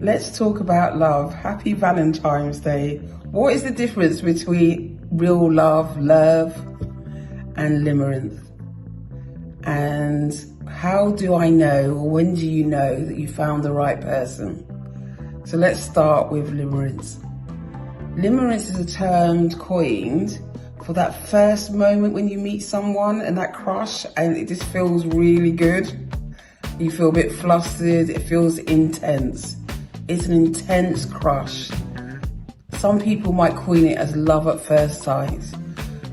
Let's talk about love. Happy Valentine's Day. What is the difference between real love, and limerence? And how do I know, or when do you know that you found the right person? So let's start with limerence. Limerence is a term coined for that first moment when you meet someone and that crush, and it just feels really good. You feel a bit flustered, it feels intense. It's an intense crush. Some people might coin it as love at first sight,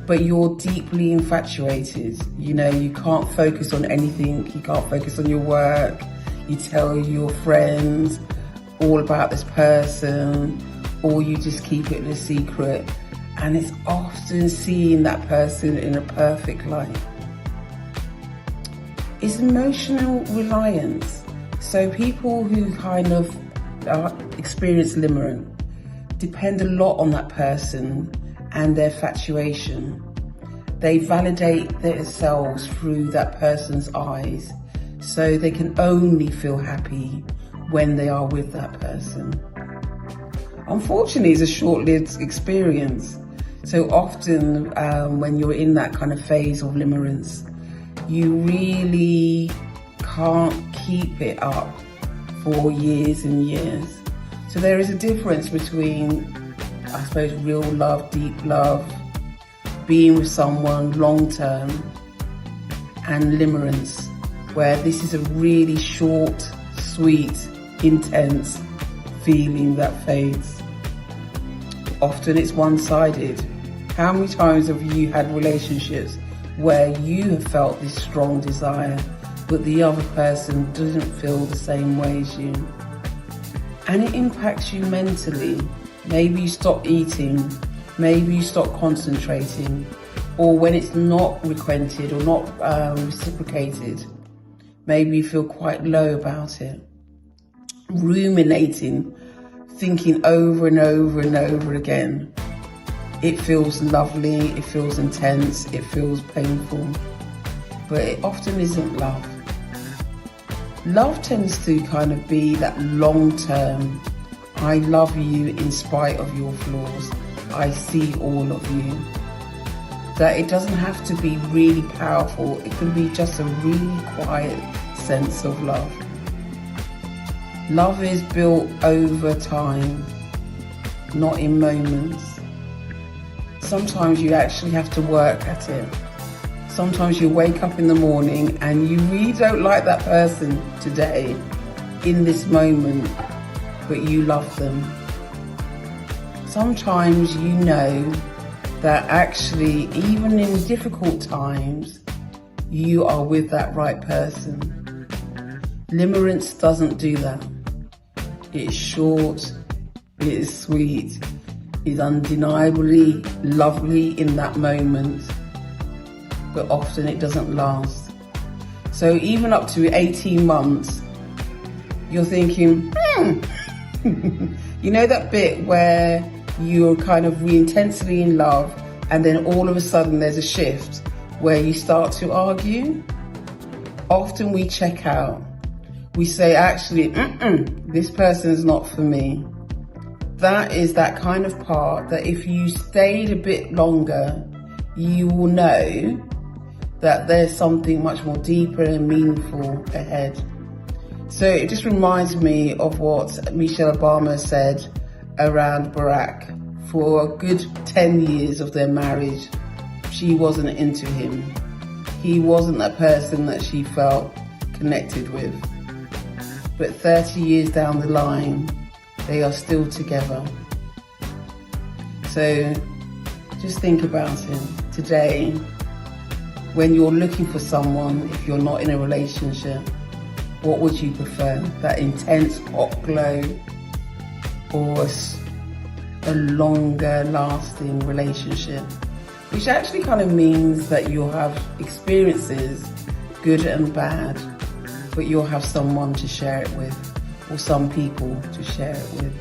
but you're deeply infatuated. You know, you can't focus on anything, you can't focus on your work. You tell your friends all about this person, or you just keep it a secret. And it's often seeing that person in a perfect light. It's emotional reliance. So people who kind of experience limerence depend a lot on that person and their infatuation. They validate themselves through that person's eyes, so they can only feel happy when they are with that person. Unfortunately, it's a short-lived experience. So often when you're in that kind of phase of limerence, you really can't keep it up for years and years. So there is a difference between, I suppose, real love, deep love, being with someone long term, and limerence, where this is a really short, sweet, intense feeling that fades. Often it's one-sided. How many times have you had relationships where you have felt this strong desire, but the other person doesn't feel the same way as you? And it impacts you mentally. Maybe you stop eating, maybe you stop concentrating, or when it's not requited or not reciprocated, maybe you feel quite low about it. Ruminating, thinking over and over and over again. It feels lovely, it feels intense, it feels painful, but it often isn't love. Love tends to kind of be that long-term, I love you in spite of your flaws, I see all of you. That it doesn't have to be really powerful, it can be just a really quiet sense of love. Love is built over time, not in moments. Sometimes you actually have to work at it. Sometimes you wake up in the morning and you really don't like that person today, in this moment, but you love them. Sometimes you know that actually, even in difficult times, you are with that right person. Limerence doesn't do that. It is short, it is sweet, it is undeniably lovely in that moment, but often it doesn't last. So even up to 18 months, you're thinking, you know that bit where you're kind of intensely in love and then all of a sudden there's a shift where you start to argue? Often we check out. We say, actually, this person is not for me. That is that kind of part that if you stayed a bit longer, you will know that there's something much more deeper and meaningful ahead. So it just reminds me of what Michelle Obama said around Barack. For a good 10 years of their marriage, she wasn't into him. He wasn't that person that she felt connected with. But 30 years down the line, they are still together. So just think about it today. When you're looking for someone, if you're not in a relationship, what would you prefer? That intense hot glow, or a longer lasting relationship? Which actually kind of means that you'll have experiences, good and bad, but you'll have someone to share it with, or some people to share it with.